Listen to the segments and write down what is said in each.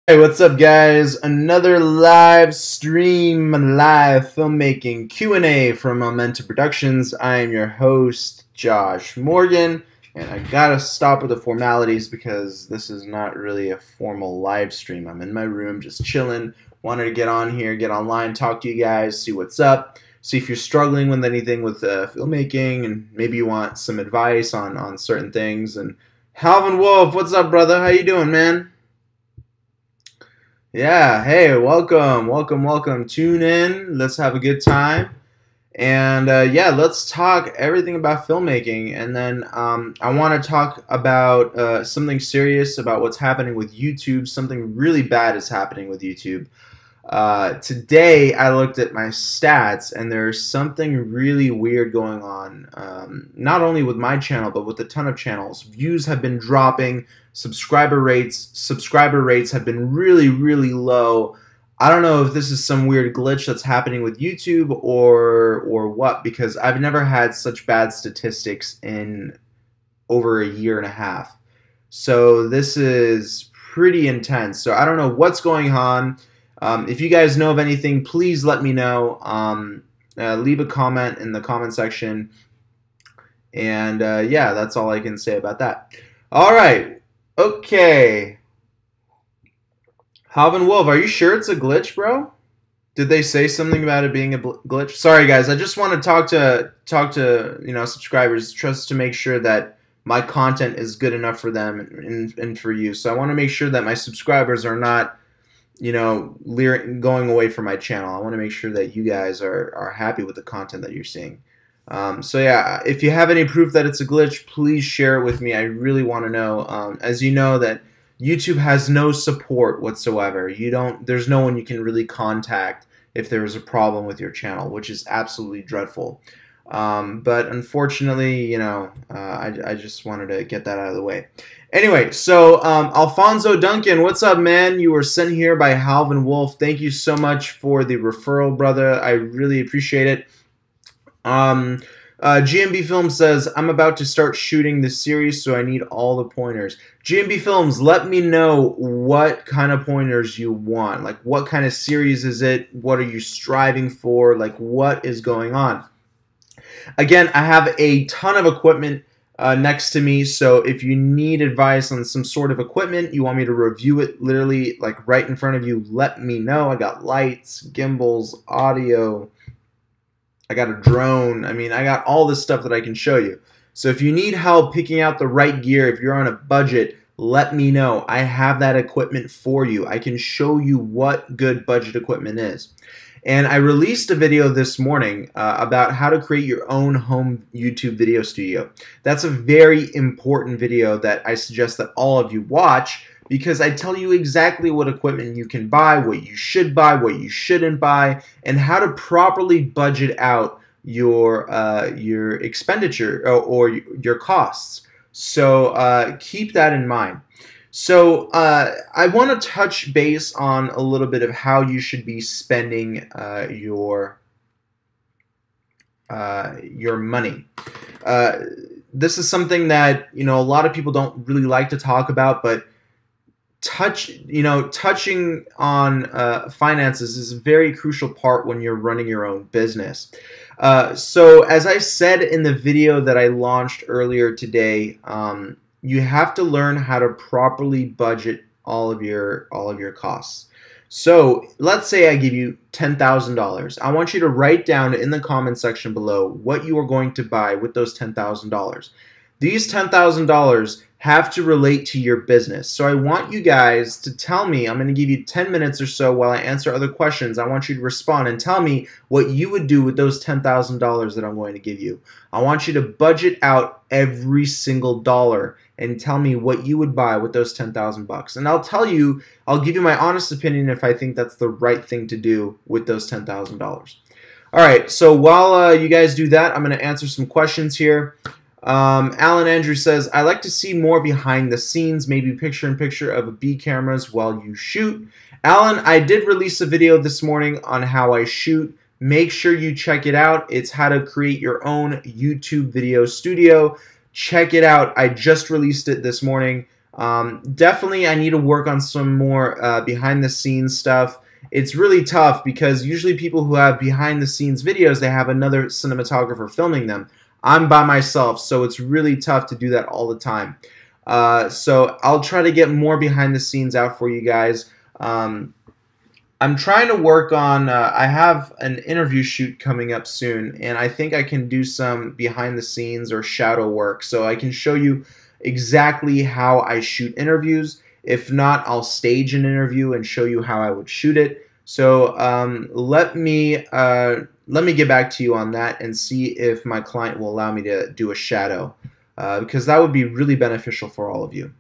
Hey, what's up, guys? Another live stream, live filmmaking Q&A from Mentor Productions. I am your host, Josh Morgan, and I gotta stop with the formalities because this is not really a formal live stream. I'm in my room just chilling. Wanted to get on here, get online, talk to you guys, see what's up, see if you're struggling with anything with filmmaking, and maybe you want some advice on certain things. And Halvin Wolf, what's up, brother? How you doing, man? Yeah, hey, welcome. Tune in. Let's have a good time. And yeah, let's talk everything about filmmaking. And then I want to talk about something serious about what's happening with YouTube. Something really bad is happening with YouTube. Today, I looked at my stats, and there's something really weird going on. Not only with my channel, but with a ton of channels. Views have been dropping. Subscriber rates have been really low. I don't know if this is some weird glitch that's happening with YouTube or what, because I've never had such bad statistics in over a year and a half. So this is pretty intense. So I don't know what's going on. If you guys know of anything, please let me know. Leave a comment in the comment section. And yeah, that's all I can say about that. All right. Okay. Halvin Wolf, are you sure it's a glitch, bro? Did they say something about it being a glitch? Sorry, guys. I just want to talk to subscribers just to make sure that my content is good enough for them and for you. So I want to make sure that my subscribers are not, going away from my channel. I want to make sure that you guys are happy with the content that you're seeing. So yeah, if you have any proof that it's a glitch, please share it with me. I really want to know. As you know, that YouTube has no support whatsoever. There's no one you can really contact if there is a problem with your channel, which is absolutely dreadful. But unfortunately, I just wanted to get that out of the way. Anyway, so Alfonso Duncan, what's up, man? You were sent here by Halvin Wolf. Thank you so much for the referral, brother. I really appreciate it. GMB Film says, I'm about to start shooting this series, so I need all the pointers. GMB Films, let me know what kind of pointers you want. Like, what kind of series is it? What are you striving for? Like, what is going on? Again, I have a ton of equipment next to me, so if you need advice on some sort of equipment, you want me to review it literally like right in front of you, let me know. I got lights, gimbals, audio, I got a drone. I mean, I got all this stuff that I can show you. So if you need help picking out the right gear, if you're on a budget, let me know. I have that equipment for you. I can show you what good budget equipment is. And I released a video this morning about how to create your own home YouTube video studio. That's a very important video that I suggest that all of you watch, because I tell you exactly what equipment you can buy, what you should buy, what you shouldn't buy, and how to properly budget out your expenditure or your costs. So keep that in mind. So I want to touch base on a little bit of how you should be spending your money. This is something that a lot of people don't really like to talk about, but touching on finances is a very crucial part when you're running your own business. So as I said in the video that I launched earlier today, you have to learn how to properly budget all of your costs. So let's say I give you $10,000. I want you to write down in the comment section below what you are going to buy with those $10,000. These $10,000 have to relate to your business. So I want you guys to tell me, I'm going to give you 10 minutes or so while I answer other questions. I want you to respond and tell me what you would do with those $10,000 that I'm going to give you. I want you to budget out every single dollar and tell me what you would buy with those 10,000 bucks. And I'll give you my honest opinion if I think that's the right thing to do with those $10,000. All right, so while you guys do that, I'm going to answer some questions here. Alan Andrew says, I like to see more behind the scenes, maybe picture-in-picture of a B cameras while you shoot. Alan, I did release a video this morning on how I shoot. Make sure you check it out. It's how to create your own YouTube video studio. Check it out. I just released it this morning. Definitely, I need to work on some more behind the scenes stuff. It's really tough because usually people who have behind the scenes videos, they have another cinematographer filming them. I'm by myself, so it's really tough to do that all the time. So I'll try to get more behind the scenes out for you guys. I'm trying to work on, I have an interview shoot coming up soon, and I think I can do some behind the scenes or shadow work, so I can show you exactly how I shoot interviews. If not, I'll stage an interview and show you how I would shoot it. So let me get back to you on that and see if my client will allow me to do a shadow, because that would be really beneficial for all of you.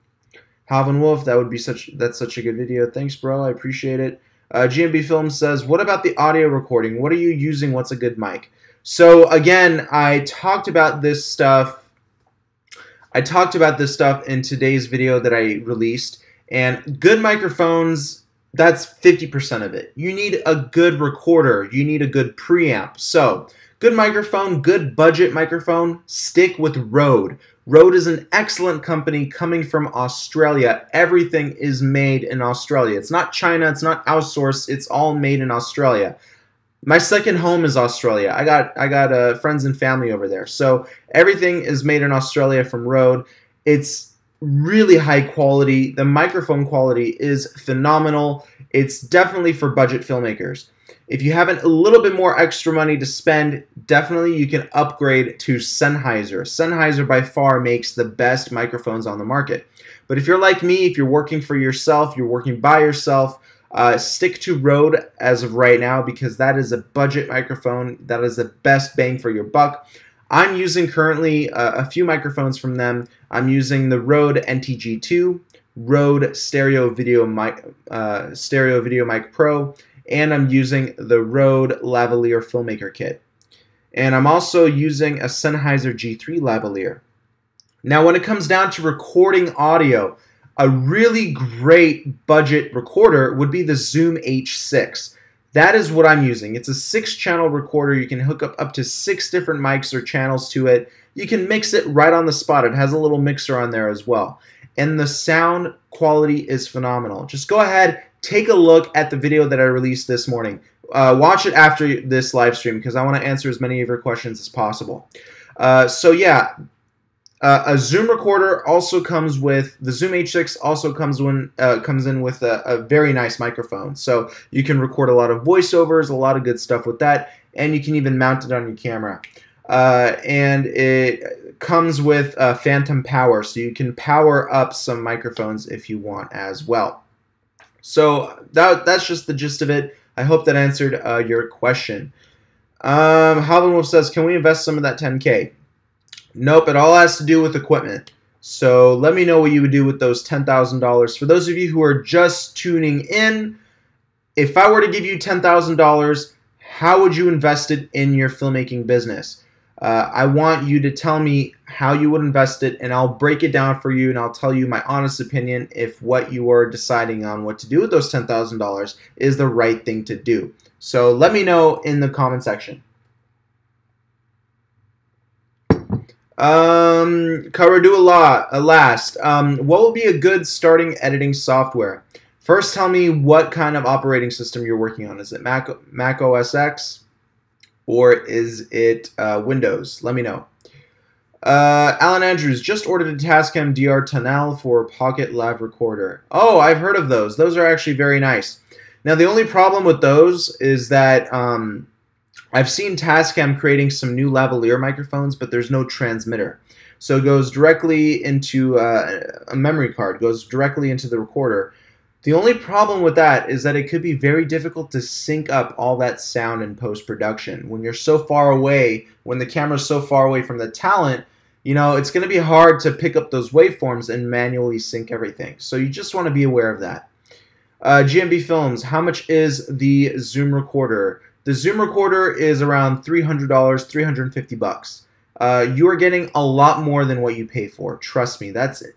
Halvin Wolf, that's such a good video. Thanks, bro. I appreciate it. GMB Film says, what about the audio recording? What are you using? What's a good mic? So again, I talked about this stuff in today's video that I released, and good microphones, that's 50% of it. You need a good recorder. You need a good preamp. So good microphone, good budget microphone, stick with Rode. Rode is an excellent company coming from Australia. Everything is made in Australia. It's not China, it's not outsourced, it's all made in Australia. My second home is Australia. I got friends and family over there. So everything is made in Australia from Rode. It's really high quality. The microphone quality is phenomenal. It's definitely for budget filmmakers. If you have a little bit more extra money to spend, definitely you can upgrade to Sennheiser. Sennheiser by far makes the best microphones on the market. But if you're like me, if you're working for yourself, you're working by yourself, stick to Rode as of right now, because that is a budget microphone. That is the best bang for your buck. I'm using currently a few microphones from them. I'm using the Rode NTG2, Rode Stereo Video Mic Pro, and I'm using the Rode Lavalier Filmmaker kit. And I'm also using a Sennheiser G3 lavalier. Now, when it comes down to recording audio, a really great budget recorder would be the Zoom H6. That is what I'm using. It's a 6-channel recorder. You can hook up to 6 different mics or channels to it. You can mix it right on the spot. It has a little mixer on there as well. And the sound quality is phenomenal. Just go ahead, take a look at the video that I released this morning. Watch it after this live stream, because I want to answer as many of your questions as possible. So yeah, a Zoom recorder also comes with, the Zoom H6 also comes in with a very nice microphone. So you can record a lot of voiceovers, a lot of good stuff with that, and you can even mount it on your camera. And it comes with phantom power, so you can power up some microphones if you want as well. So that's just the gist of it. I hope that answered your question. Halvin Wolf says, can we invest some of that 10K? Nope, it all has to do with equipment. So let me know what you would do with those $10,000. For those of you who are just tuning in, if I were to give you $10,000, how would you invest it in your filmmaking business? I want you to tell me how you would invest it, and I'll break it down for you, and I'll tell you my honest opinion if what you are deciding on what to do with those $10,000 is the right thing to do. So let me know in the comment section. Cover do a lot. Last, what will be a good starting editing software? First, tell me what kind of operating system you're working on. Is it Mac OS X? Or is it Windows? Let me know. Alan Andrews just ordered a Tascam DR10L for Pocket Live Recorder. Oh, I've heard of those. Those are actually very nice. Now, the only problem with those is that I've seen Tascam creating some new lavalier microphones, but there's no transmitter. So it goes directly into a memory card, goes directly into the recorder. The only problem with that is that it could be very difficult to sync up all that sound in post-production. When you're so far away, when the camera's so far away from the talent, you know, it's going to be hard to pick up those waveforms and manually sync everything. So you just want to be aware of that. GMB Films, how much is the Zoom recorder? The Zoom recorder is around $300, $350. You are getting a lot more than what you pay for. Trust me, that's a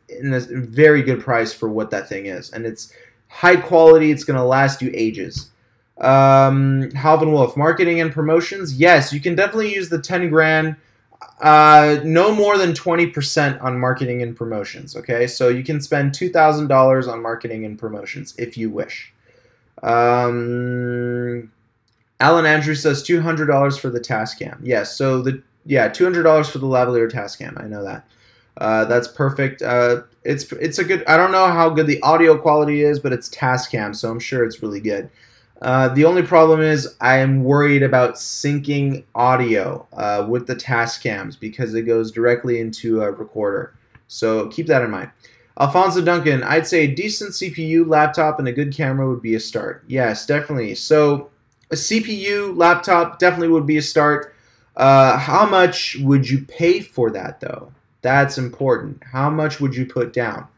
very good price for what that thing is. And it's high quality. It's going to last you ages. Halvin Wolf, marketing and promotions. Yes, you can definitely use the 10 grand. No more than 20% on marketing and promotions, okay? So you can spend $2,000 on marketing and promotions if you wish. Alan Andrews says $200 for the Tascam. Yes, so $200 for the lavalier Tascam. I know that. That's perfect. It's a good. I don't know how good the audio quality is, but it's Tascam, so I'm sure it's really good. The only problem is I am worried about syncing audio with the Tascams because it goes directly into a recorder. So keep that in mind. Alfonso Duncan, I'd say a decent CPU, laptop, and a good camera would be a start. Yes, definitely. So a CPU, laptop definitely would be a start. How much would you pay for that, though? That's important. How much would you put down?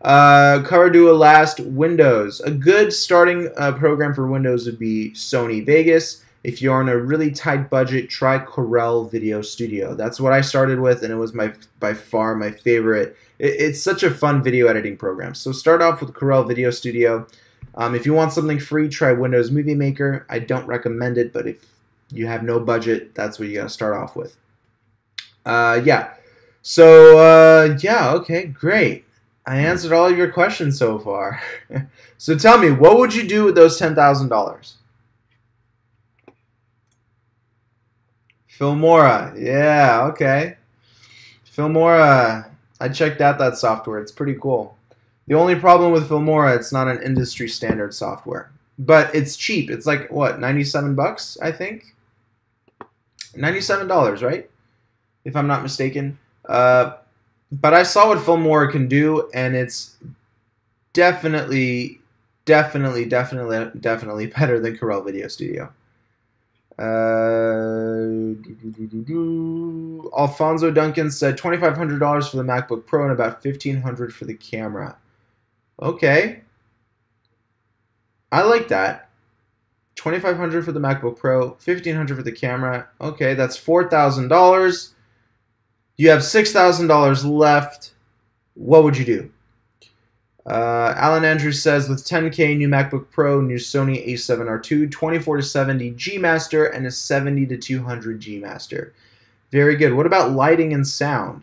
Caradua last, Windows. A good starting program for Windows would be Sony Vegas. If you're on a really tight budget, try Corel Video Studio. That's what I started with, and it was by far my favorite. It's such a fun video editing program. So start off with Corel Video Studio. If you want something free, try Windows Movie Maker. I don't recommend it, but if you have no budget, that's what you got to start off with. Yeah. So, yeah, okay, great. I answered all of your questions so far. So tell me, what would you do with those $10,000? Filmora, yeah, okay. Filmora, I checked out that software. It's pretty cool. The only problem with Filmora, it's not an industry standard software. But it's cheap. It's like, what, 97 bucks, I think? $97, right? If I'm not mistaken. But I saw what Filmora can do, and it's definitely better than Corel Video Studio. Alfonso Duncan said $2,500 for the MacBook Pro and about $1,500 for the camera. Okay, I like that. $2,500 for the MacBook Pro, $1,500 for the camera. Okay, that's $4,000. You have $6,000 left. What would you do? Alan Andrews says, with 10K, new MacBook Pro, new Sony a7R II, 24-70 G Master, and a 70-200 G Master. Very good. What about lighting and sound?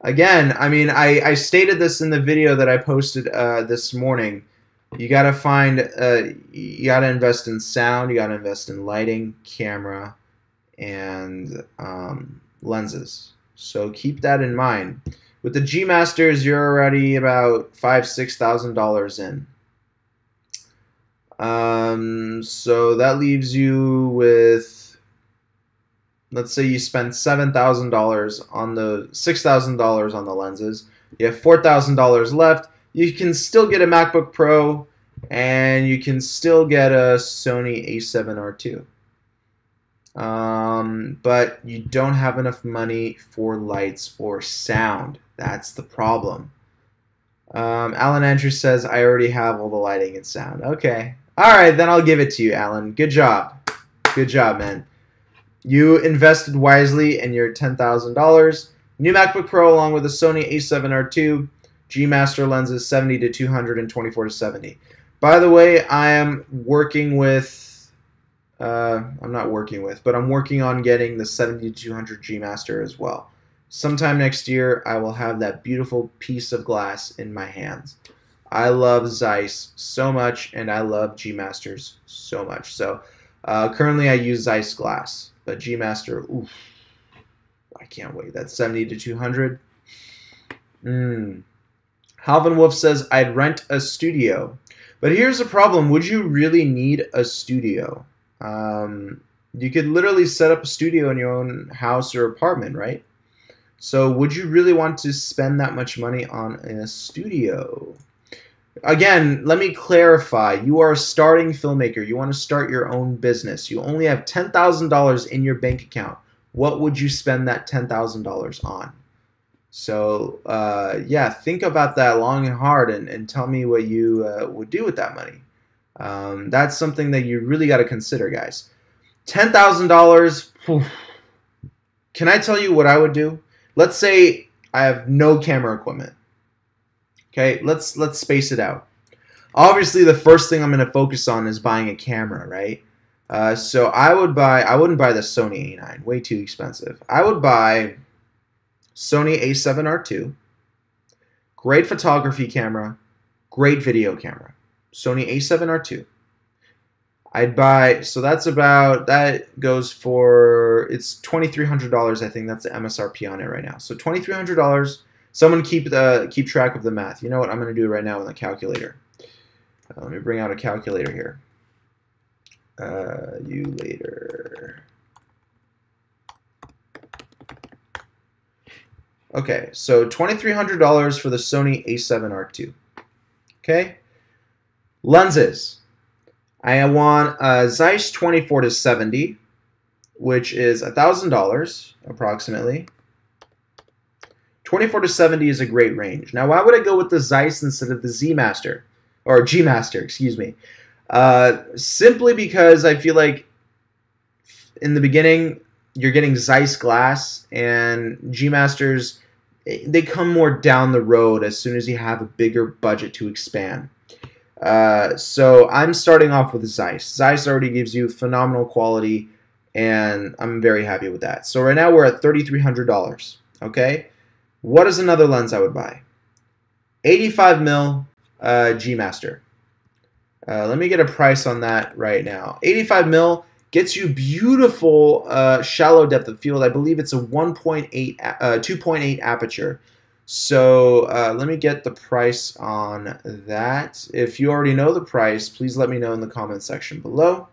Again, I mean, I stated this in the video that I posted this morning. You gotta you gotta invest in sound, you gotta invest in lighting, camera, and lenses. So keep that in mind. With the G Masters, you're already about $5,000–6,000 in. So that leaves you with, let's say you spend $7,000 on the $6,000 on the lenses. You have $4,000 left. You can still get a MacBook Pro, and you can still get a Sony a7R II. But you don't have enough money for lights or sound. That's the problem. Alan Andrews says, I already have all the lighting and sound. Okay. Alright, then I'll give it to you, Alan. Good job. Good job, man. You invested wisely in your $10,000. New MacBook Pro along with a Sony a7R II, G Master lenses 70-200 and 24-70. By the way, I am working with, I'm not working with, but I'm working on getting the 70-200 G Master as well. Sometime next year, I will have that beautiful piece of glass in my hands. I love Zeiss so much, and I love G Masters so much. So currently I use Zeiss glass, but G Master, oof, I can't wait. That's 70-200. Halvin Wolf says, I'd rent a studio. But here's the problem. Would you really need a studio? You could literally set up a studio in your own house or apartment, right? So would you really want to spend that much money on a studio? Again, let me clarify. You are a starting filmmaker. You want to start your own business. You only have $10,000 in your bank account. What would you spend that $10,000 on? So, yeah, think about that long and hard and tell me what you would do with that money. That's something that you really got to consider, guys. $10,000, can I tell you what I would do? Let's say I have no camera equipment. Okay, let's space it out. Obviously, the first thing I'm going to focus on is buying a camera, right? So I wouldn't buy the Sony A9, way too expensive. I would buy Sony A7R2, great photography camera, great video camera. Sony A7R2. I'd buy, so that goes for, it's $2,300, I think that's the MSRP on it right now. So $2,300. Someone keep track of the math. You know what? I'm going to do it right now with a calculator. Let me bring out a calculator here. You later. Okay, so $2,300 for the Sony A7R2. Okay, lenses. I want a Zeiss 24-70, which is $1,000 approximately. 24-70 is a great range. Now, why would I go with the Zeiss instead of the Z Master or G Master? Excuse me. Simply because I feel like in the beginning you're getting Zeiss glass, and G Masters, they come more down the road as soon as you have a bigger budget to expand. So I'm starting off with Zeiss. Zeiss already gives you phenomenal quality, and I'm very happy with that. So right now we're at $3,300. Okay, what is another lens I would buy? 85mm G Master. Let me get a price on that right now. 85mm gets you beautiful shallow depth of field. I believe it's a 2.8 aperture. So let me get the price on that. If you already know the price, please let me know in the comment section below,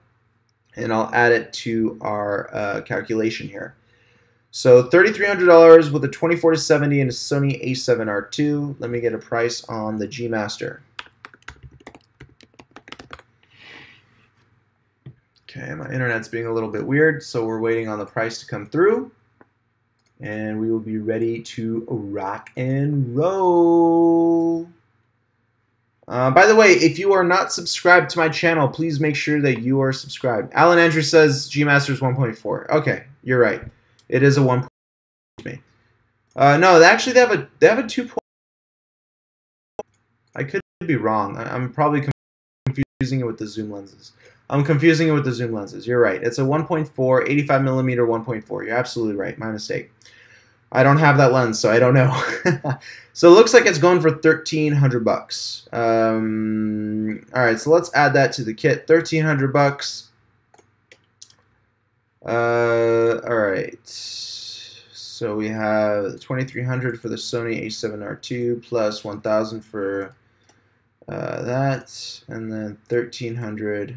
and I'll add it to our calculation here. So $3,300 with a 24-70 and a Sony A7R2. Let me get a price on the G Master. Okay, my internet's being a little bit weird, so we're waiting on the price to come through, and we will be ready to rock and roll. By the way, if you are not subscribed to my channel, please make sure that you are subscribed. Alan Andrew says G Master is 1.4. Okay, you're right. It is a 1. No, actually they have a 2. I could be wrong. I'm probably confusing it with the zoom lenses. I'm confusing it with the zoom lenses. You're right. It's a 1.4, 85mm 1.4. You're absolutely right. My mistake. I don't have that lens, so I don't know. So it looks like it's going for $1,300. All right, so let's add that to the kit. $1,300. All right. So we have $2,300 for the Sony A7R2 plus $1,000 for that, and then $1,300.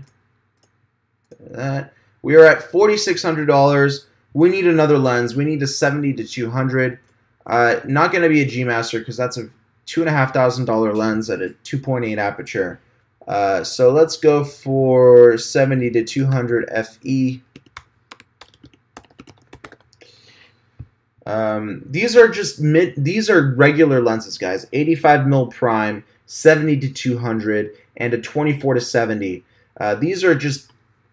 That we are at $4,600. We need another lens. We need a 70-200. Not going to be a G Master because that's a $2,500 lens at a 2.8 aperture. So let's go for 70-200 FE. These are regular lenses, guys. 85mm prime, 70-200, and a 24-70. These are just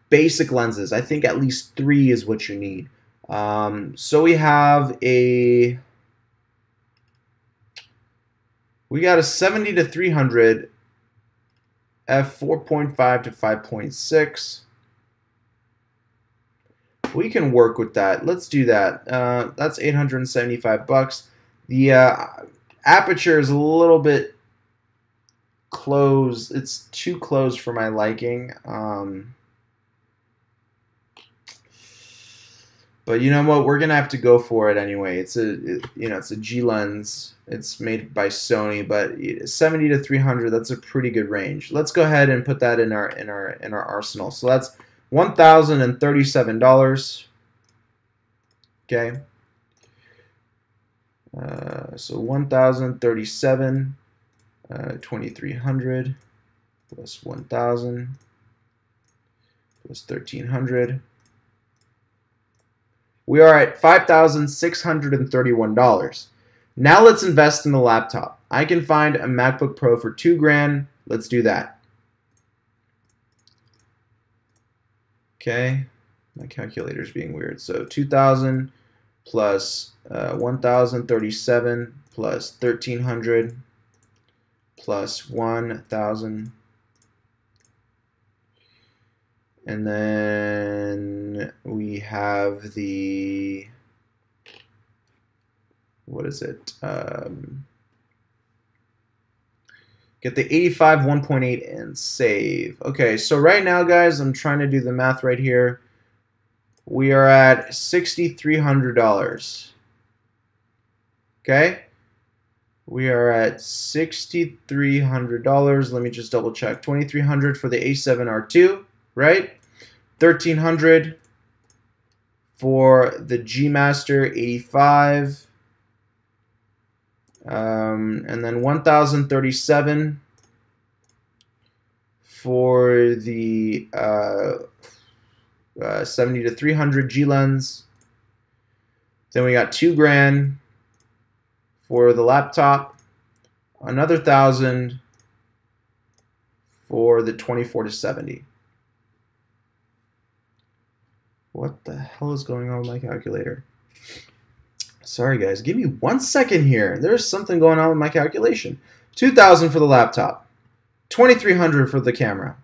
basic lenses. I think at least 3 is what you need. So we got a 70-300 f4.5 to 5.6. We can work with that. Let's do that. That's $875. The aperture is a little bit closed. It's too closed for my liking. But you know what? We're gonna have to go for it anyway. It's a G lens. It's made by Sony, but 70-300. That's a pretty good range. Let's go ahead and put that in our arsenal. So that's $1,037. Okay. So 1,037, 2,300 plus 1,000 plus 1,300. We are at $5,631. Now let's invest in the laptop. I can find a MacBook Pro for $2 grand. Let's do that. Okay, my calculator's being weird. So 2,000 plus 1,037 plus 1,300 plus 1,000. And then we have the, what is it? Get the 85 1.8 and save. Okay, so right now, guys, I'm trying to do the math right here. We are at $6,300. Okay? We are at $6,300. Let me just double check. $2,300 for the A7R2, right? $1,300 for the G Master 85. And then $1,037 for the 70 to 300 G lens. Then we got $2,000 for the laptop, another $1,000 for the 24 to 70. What the hell is going on with my calculator? Sorry guys, give me 1 second here. There's something going on with my calculation. $2,000 for the laptop, $2,300 for the camera.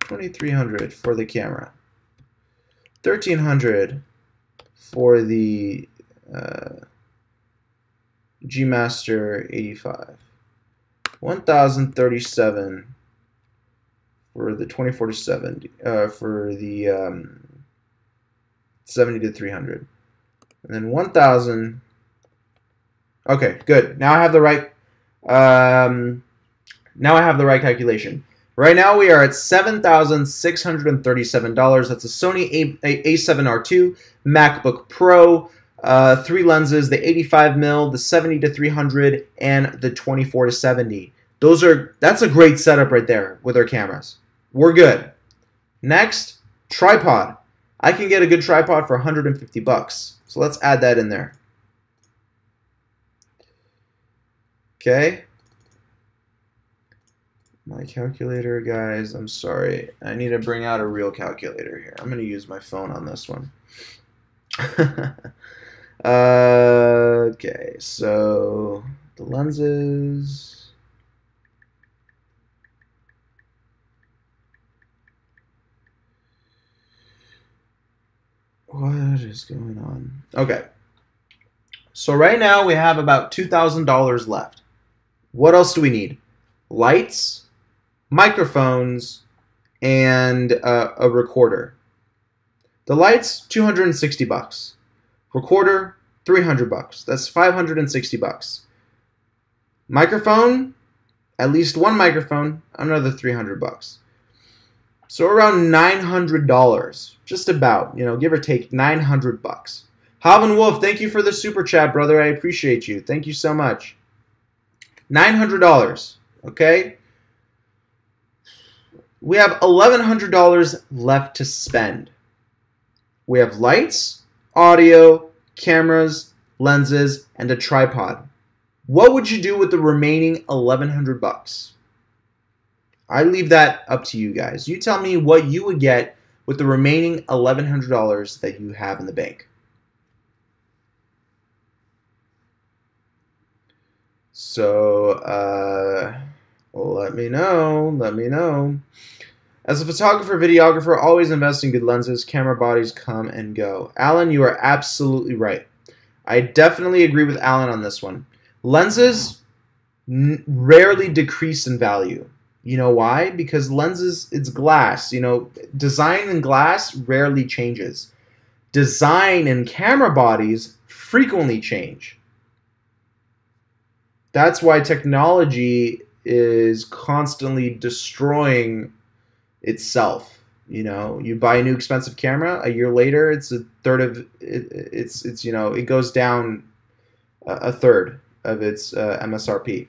$2,300 for the camera. $1,300 for the G Master 85. $1,037 for the 24 to 70. For the 70 to 300. And then 1,000. Okay, good. Now I have the right. Now I have the right calculation. Right now we are at $7,637. That's a Sony A7R2 MacBook Pro, 3 lenses, the 85mm, the 70 to 300, and the 24 to 70. That's a great setup right there with our cameras. We're good. Next, tripod. I can get a good tripod for 150 bucks. So let's add that in there. Okay. My calculator, guys, I'm sorry. I need to bring out a real calculator here. I'm going to use my phone on this one. Okay, so the lenses. What is going on? Okay. So right now we have about $2,000 left. What else do we need? Lights, microphones, and a recorder. The lights, 260 bucks. Recorder, 300 bucks. That's 560 bucks. Microphone, at least one microphone, another 300 bucks. So around $900, just about, give or take 900 bucks. Halvin Wolf, thank you for the super chat, brother. I appreciate you. Thank you so much. $900, okay? We have $1,100 left to spend. We have lights, audio, cameras, lenses, and a tripod. What would you do with the remaining 1,100 bucks? I leave that up to you guys. You tell me what you would get with the remaining $1,100 that you have in the bank. So, let me know. Let me know. As a photographer, videographer, always invest in good lenses. Camera bodies come and go. Alan, you are absolutely right. I definitely agree with Alan on this one. Lenses rarely decrease in value. You know why? Because lenses, it's glass. Design in glass rarely changes. Design in camera bodies frequently change. That's why technology is constantly destroying itself. You buy a new expensive camera, a year later, it's a third of it goes down a third of its MSRP.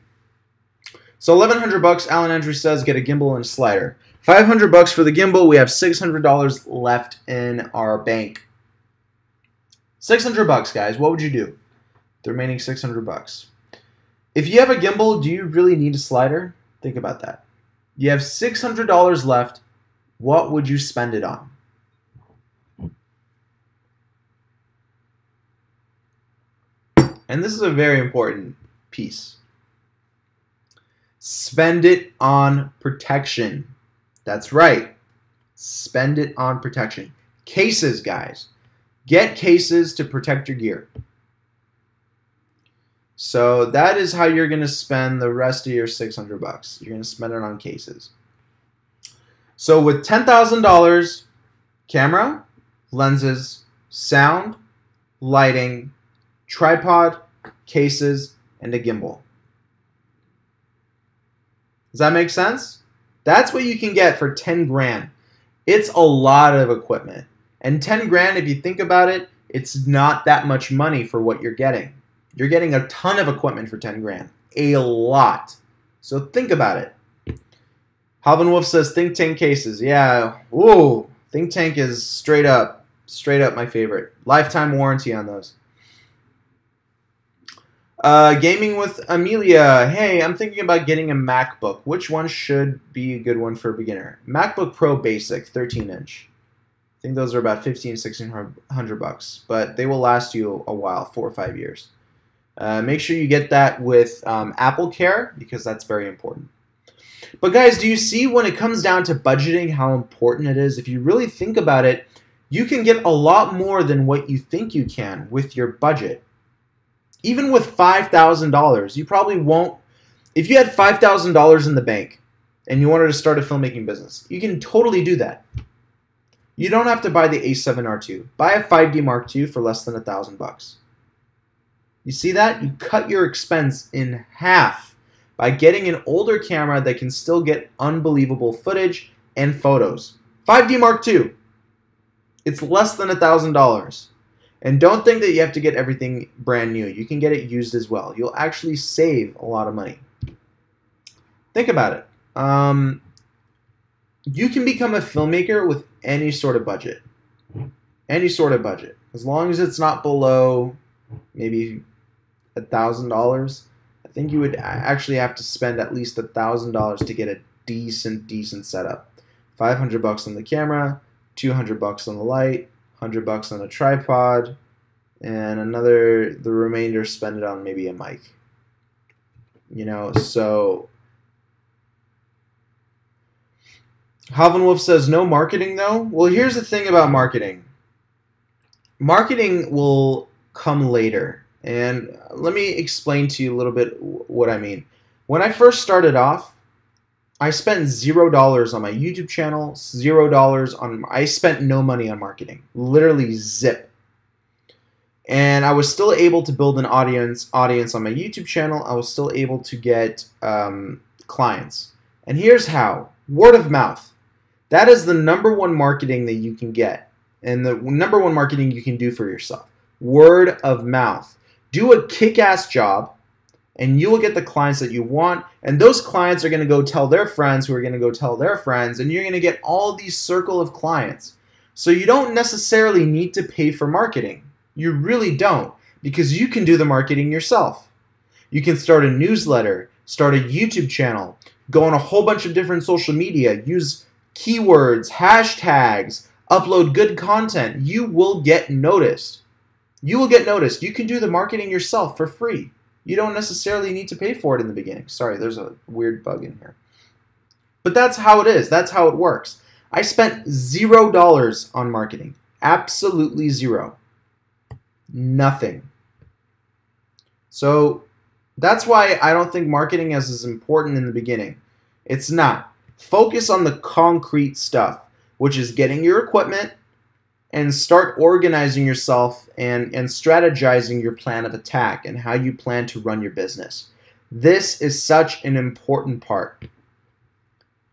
So 1,100 bucks, Alan Andrew says, get a gimbal and a slider. 500 bucks for the gimbal. We have $600 left in our bank. 600 bucks, guys. What would you do? The remaining 600 bucks. If you have a gimbal, do you really need a slider? Think about that. You have $600 left. What would you spend it on? And this is a very important piece. Spend it on protection. That's right. Spend it on protection. Cases, guys. Get cases to protect your gear. So that is how you're going to spend the rest of your $600. You're going to spend it on cases. So with $10,000, camera, lenses, sound, lighting, tripod, cases, and a gimbal. Does that make sense? That's what you can get for 10 grand. It's a lot of equipment. And 10 grand, if you think about it, it's not that much money for what you're getting. You're getting a ton of equipment for 10 grand. A lot. So think about it. Halvin Wolf says Think Tank cases. Yeah. Ooh. Think Tank is straight up my favorite. Lifetime warranty on those. Gaming with Amelia. Hey, I'm thinking about getting a MacBook. Which one should be a good one for a beginner? MacBook Pro Basic, 13-inch. I think those are about $1,500-$1,600, but they will last you a while, 4 or 5 years. Make sure you get that with Apple Care, because that's very important. But guys, do you see when it comes down to budgeting how important it is? If you really think about it, you can get a lot more than what you think you can with your budget. Even with $5,000, you probably won't. If you had $5,000 in the bank and you wanted to start a filmmaking business, you can totally do that. You don't have to buy the A7R II. Buy a 5D Mark II for less than $1,000. You see that? You cut your expense in half by getting an older camera that can still get unbelievable footage and photos. 5D Mark II. It's less than $1,000. And don't think that you have to get everything brand new. You can get it used as well. You'll actually save a lot of money. Think about it. You can become a filmmaker with any sort of budget. Any sort of budget. As long as it's not below maybe $1,000. I think you would actually have to spend at least $1,000 to get a decent setup. $500 on the camera, $200 on the light, $100 on a tripod, and the remainder spend it on maybe a mic. You know, so Halvin Wolf says no marketing though. Well, here's the thing about marketing. Marketing will come later, and let me explain to you a little bit what I mean. When I first started off, I spent $0 on my YouTube channel, $0 on. I spent no money on marketing, literally zip. And I was still able to build an audience on my YouTube channel. I was still able to get clients. And here's how: word of mouth. That is the #1 marketing that you can get, and the #1 marketing you can do for yourself. Word of mouth. Do a kick-ass job, and you will get the clients that you want, and those clients are going to go tell their friends who are going to go tell their friends, and you're going to get all these circle of clients. So you don't necessarily need to pay for marketing. You really don't, because you can do the marketing yourself. You can start a newsletter, start a YouTube channel, go on a whole bunch of different social media, use keywords, hashtags, upload good content. You will get noticed. You will get noticed. You can do the marketing yourself for free. You don't necessarily need to pay for it in the beginning. Sorry, there's a weird bug in here. But that's how it is. That's how it works. I spent $0 on marketing. Absolutely zero. Nothing. So that's why I don't think marketing is as important in the beginning. It's not. Focus on the concrete stuff, which is getting your equipment, and start organizing yourself and strategizing your plan of attack and how you plan to run your business. This is such an important part.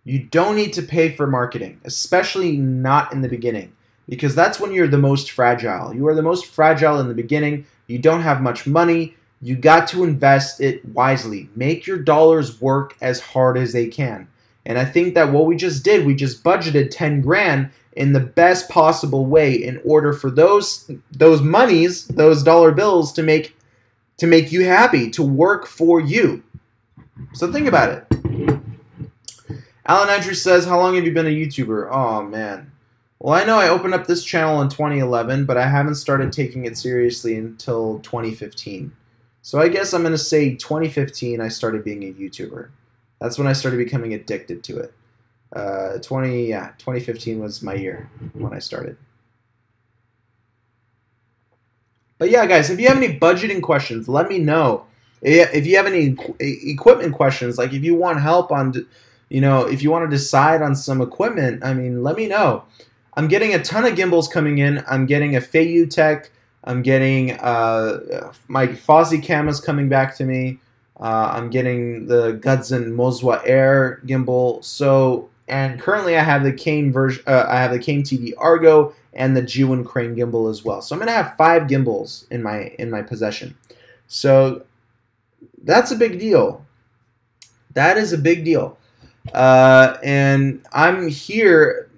You don't need to pay for marketing, especially not in the beginning, because that's when you're the most fragile. You are the most fragile in the beginning. You don't have much money. You got to invest it wisely. Make your dollars work as hard as they can. And I think that what we just did, we just budgeted 10 grand in the best possible way in order for those monies, those dollar bills to make you happy, to work for you. So think about it. Alan Andrew says, how long have you been a YouTuber? Oh, man. Well, I know I opened up this channel in 2011, but I haven't started taking it seriously until 2015. So I guess I'm going to say 2015 I started being a YouTuber. That's when I started becoming addicted to it. 2015 was my year when I started. But yeah, guys, if you have any budgeting questions, let me know. If you have any equipment questions, like if you want help on, if you want to decide on some equipment, I mean, let me know. I'm getting a ton of gimbals coming in. I'm getting a Feiyu Tech. I'm getting my Fozzie Camera's coming back to me. I'm getting the Gudzen Mozwa Air gimbal. So, and currently I have the Kane version. I have the Kane TD Argo and the G1 Crane gimbal as well. So I'm gonna have 5 gimbals in my possession. So that's a big deal. That is a big deal. And I'm here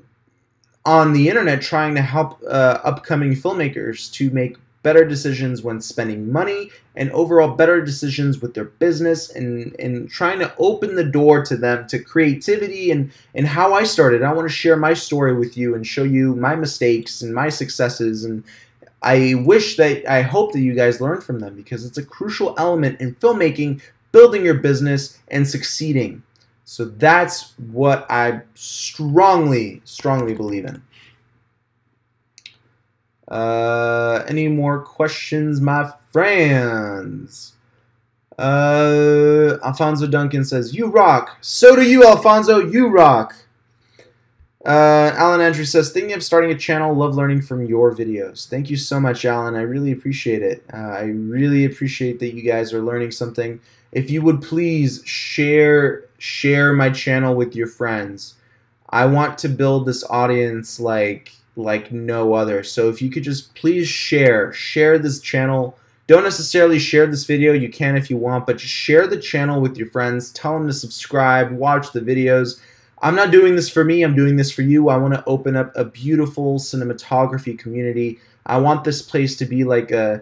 on the internet trying to help upcoming filmmakers to make better decisions when spending money and overall better decisions with their business, and trying to open the door to them to creativity and how I started. I want to share my story with you and show you my mistakes and my successes, and I hope that you guys learn from them, because it's a crucial element in filmmaking, building your business and succeeding. So that's what I strongly believe in. Any more questions, my friends? Alfonso Duncan says, "You rock." So do you, Alfonso. You rock. Alan Andrew says, "Thinking of starting a channel. Love learning from your videos." Thank you so much, Alan. I really appreciate it. I really appreciate that you guys are learning something. If you would please share my channel with your friends. I want to build this audience like no other. So if you could just please share this channel. Don't necessarily share this video. You can if you want, but just share the channel with your friends. Tell them to subscribe, watch the videos. I'm not doing this for me. I'm doing this for you. I want to open up a beautiful cinematography community. I want this place to be like a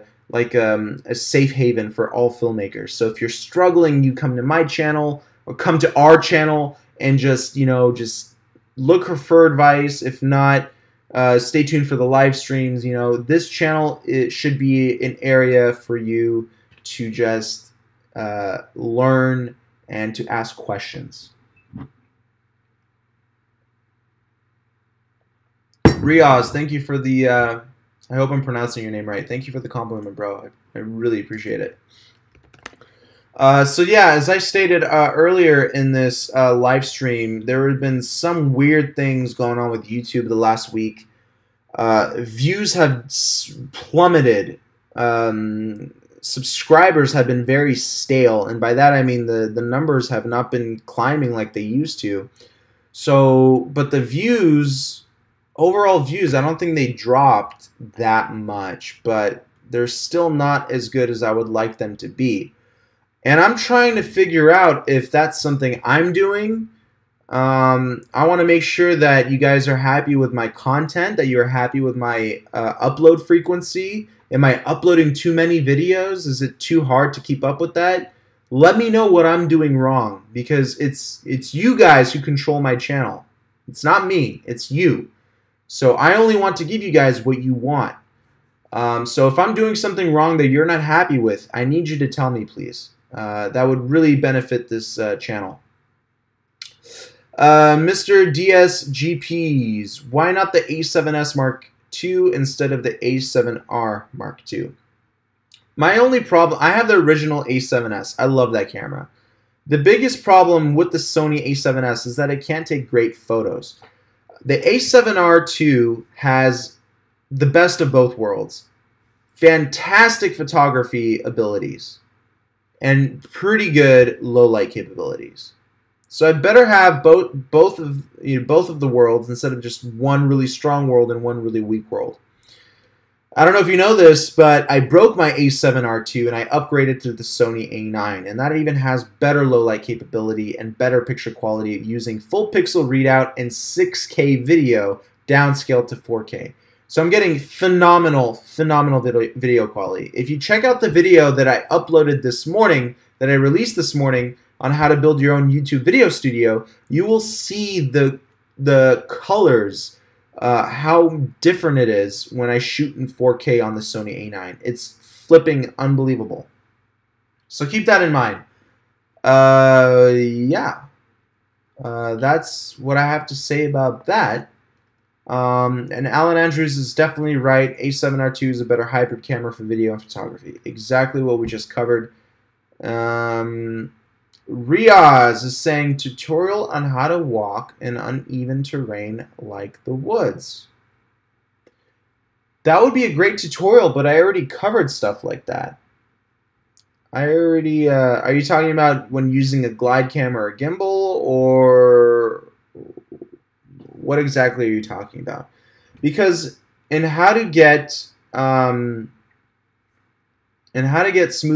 safe haven for all filmmakers. So if you're struggling, you come to my channel or come to our channel and just look for advice. If not, stay tuned for the live streams. This channel, it should be an area for you to just learn and to ask questions. Riaz, thank you for the, I hope I'm pronouncing your name right. Thank you for the compliment, bro. I really appreciate it. So yeah, as I stated earlier in this live stream, there have been some weird things going on with YouTube the last week. Views have plummeted. Subscribers have been very stale, and by that I mean the numbers have not been climbing like they used to. So, but the views, overall views, I don't think they dropped that much, but they're still not as good as I would like them to be. And I'm trying to figure out if that's something I'm doing. I want to make sure that you guys are happy with my content, that you're happy with my upload frequency. Am I uploading too many videos? Is it too hard to keep up with that? Let me know what I'm doing wrong, because it's you guys who control my channel. It's not me, it's you. So I only want to give you guys what you want. So if I'm doing something wrong that you're not happy with, I need you to tell me, please. That would really benefit this channel. Mr. DSGPs, why not the A7S Mark II instead of the A7R Mark II? My only problem, I have the original A7S. I love that camera. The biggest problem with the Sony A7S is that it can't take great photos. The A7R II has the best of both worlds. Fantastic photography abilities and pretty good low light capabilities. So I'd better have both of the worlds instead of just one really strong world and one really weak world. I don't know if you know this, but I broke my A7R II and I upgraded to the Sony A9, and that even has better low light capability and better picture quality using full pixel readout and 6K video downscaled to 4K. So I'm getting phenomenal video quality. If you check out the video that I uploaded this morning, that I released this morning on how to build your own YouTube video studio, you will see the colors, how different it is when I shoot in 4K on the Sony A9. It's flipping unbelievable. So keep that in mind. Yeah. That's what I have to say about that. And Alan Andrews is definitely right. A7R2 is a better hybrid camera for video and photography. Exactly what we just covered. Riaz is saying tutorial on how to walk in uneven terrain like the woods. That would be a great tutorial, but I already covered stuff like that. are you talking about when using a glide cam or a gimbal, or what exactly are you talking about? Because in how to get smooth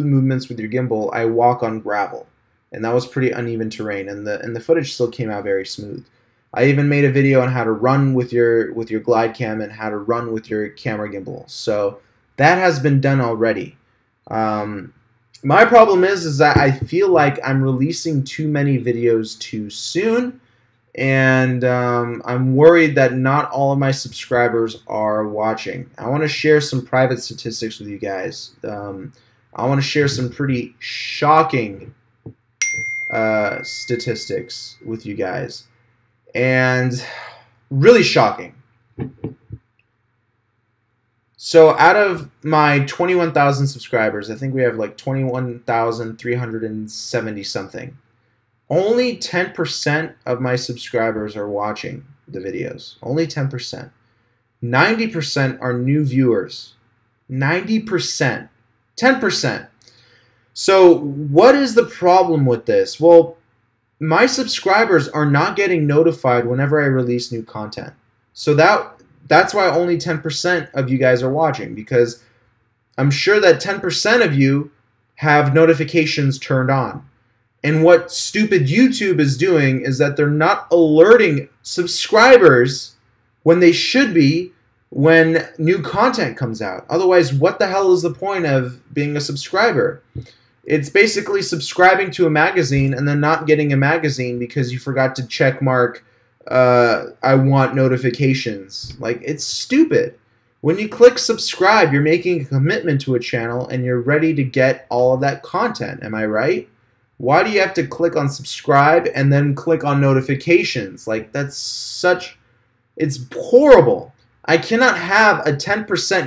movements with your gimbal, I walk on gravel, and that was pretty uneven terrain, and the footage still came out very smooth. I even made a video on how to run with your glide cam and how to run with your camera gimbal. So that has been done already. My problem is that I feel like I'm releasing too many videos too soon, and I'm worried that not all of my subscribers are watching. I want to share some private statistics with you guys. I want to share some pretty shocking statistics with you guys, and really shocking. So out of my 21,000 subscribers, I think we have like 21,370 something. Only 10% of my subscribers are watching the videos. Only 10%. 90% are new viewers. 90%. 10%. So what is the problem with this? Well, my subscribers are not getting notified whenever I release new content. So that's why only 10% of you guys are watching, because I'm sure that 10% of you have notifications turned on. And what stupid YouTube is doing is that they're not alerting subscribers when they should be when new content comes out. Otherwise, what the hell is the point of being a subscriber? It's basically subscribing to a magazine and then not getting a magazine because you forgot to check mark I want notifications. Like, it's stupid. When you click subscribe, you're making a commitment to a channel and you're ready to get all of that content. Am I right? Why do you have to click on subscribe and then click on notifications? Like, it's horrible. I cannot have a 10%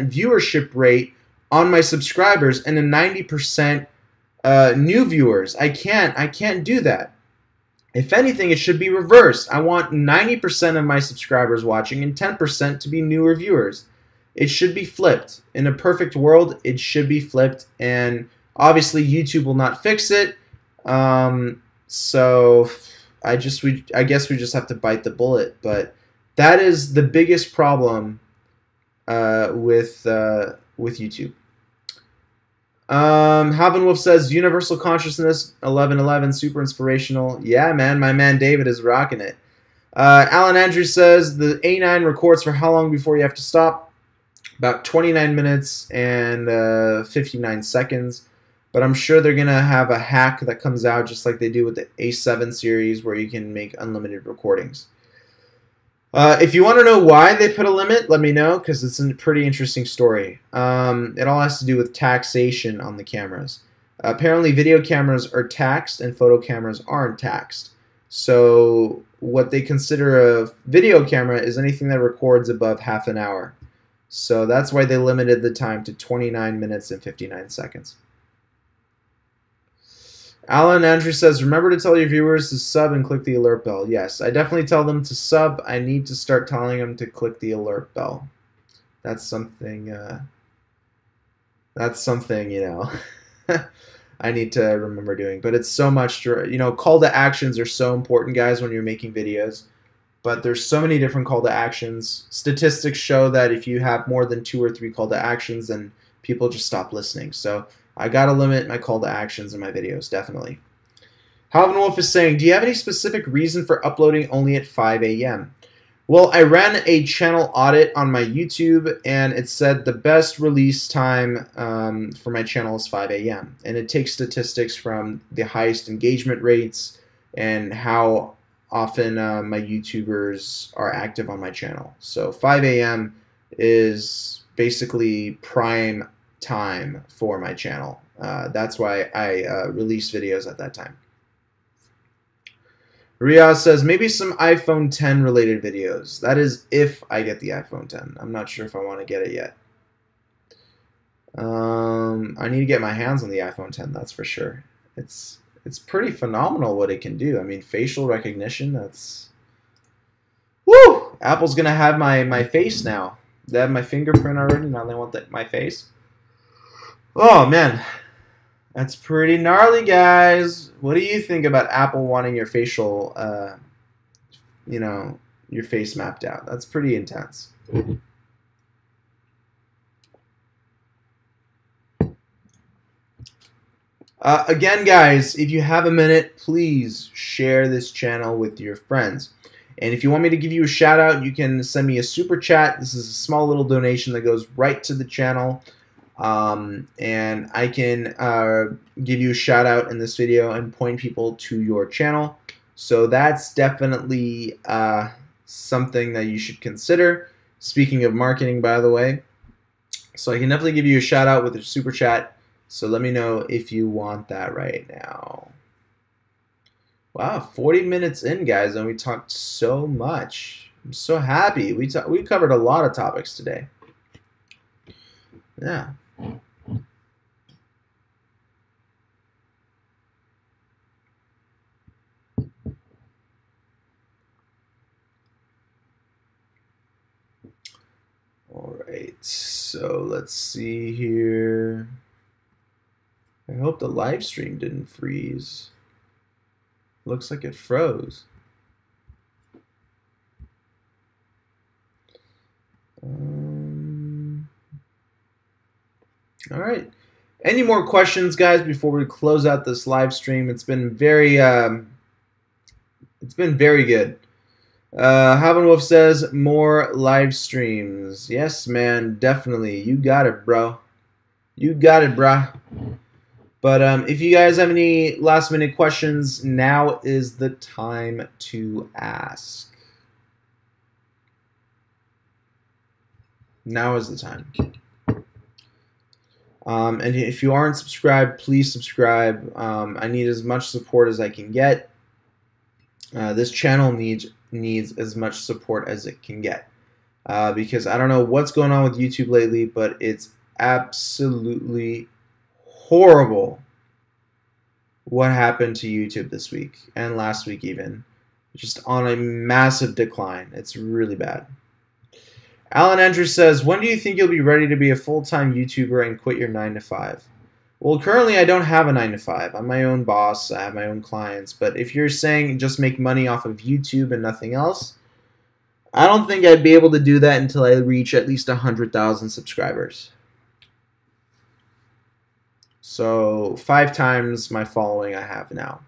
viewership rate on my subscribers and a 90% new viewers. I can't do that. If anything, it should be reversed. I want 90% of my subscribers watching and 10% to be newer viewers. It should be flipped. In a perfect world, it should be flipped, and obviously YouTube will not fix it. So I guess we just have to bite the bullet. But that is the biggest problem with YouTube. Halvin Wolf says Universal Consciousness 1111, super inspirational. Yeah, man, my man David is rocking it. Alan Andrews says the A9 records for how long before you have to stop? About 29 minutes and 59 seconds. But I'm sure they're gonna have a hack that comes out just like they do with the A7 series, where you can make unlimited recordings. If you want to know why they put a limit, let me know, because it's a pretty interesting story. It all has to do with taxation on the cameras. Apparently, video cameras are taxed and photo cameras aren't taxed. So what they consider a video camera is anything that records above half an hour. So that's why they limited the time to 29 minutes and 59 seconds. Alan Andrew says, remember to tell your viewers to sub and click the alert bell. Yes, I definitely tell them to sub. I need to start telling them to click the alert bell. That's something, you know, I need to remember doing. But it's so much, you know, call to actions are so important, guys, when you're making videos. But there's so many different call to actions. Statistics show that if you have more than 2 or 3 call to actions, then people just stop listening. So I gotta limit my call to actions in my videos, definitely. Halvin Wolf is saying, do you have any specific reason for uploading only at 5 a.m.? Well, I ran a channel audit on my YouTube, and it said the best release time for my channel is 5 a.m. And it takes statistics from the highest engagement rates and how often my YouTubers are active on my channel. So 5 a.m. is basically prime time for my channel. That's why I release videos at that time. Riaz says, maybe some iPhone 10 related videos. That is if I get the iPhone 10. I'm not sure if I want to get it yet. I need to get my hands on the iPhone 10, that's for sure. It's pretty phenomenal what it can do. I mean, facial recognition, that's... Woo! Apple's going to have my face now. They have my fingerprint already, now they want my face. Oh, man. That's pretty gnarly, guys. What do you think about Apple wanting your facial, you know, your face mapped out? That's pretty intense. Again, guys, if you have a minute, please share this channel with your friends. And if you want me to give you a shout out, you can send me a super chat. This is a small little donation that goes right to the channel. And I can give you a shout out in this video and point people to your channel. So that's definitely something that you should consider. Speaking of marketing, by the way. So I can definitely give you a shout out with a super chat. So let me know if you want that right now. Wow, 40 minutes in, guys, and we talked so much. I'm so happy. We covered a lot of topics today. Yeah. All right, so let's see here. I hope the live stream didn't freeze. Looks like it froze. All right. Any more questions, guys, before we close out this live stream? It's been very good. Havenwolf says more live streams. Yes, man, definitely. You got it, bro. You got it, bruh. But if you guys have any last minute questions, now is the time to ask. Now is the time. And if you aren't subscribed, please subscribe. I need as much support as I can get. This channel needs as much support as it can get. Because I don't know what's going on with YouTube lately, but it's absolutely horrible what happened to YouTube this week and last week even. Just on a massive decline. It's really bad. Alan Andrews says, when do you think you'll be ready to be a full-time YouTuber and quit your 9-to-5? Well, currently I don't have a 9-to-5. I'm my own boss. I have my own clients. But if you're saying just make money off of YouTube and nothing else, I don't think I'd be able to do that until I reach at least 100,000 subscribers. So 5 times my following I have now.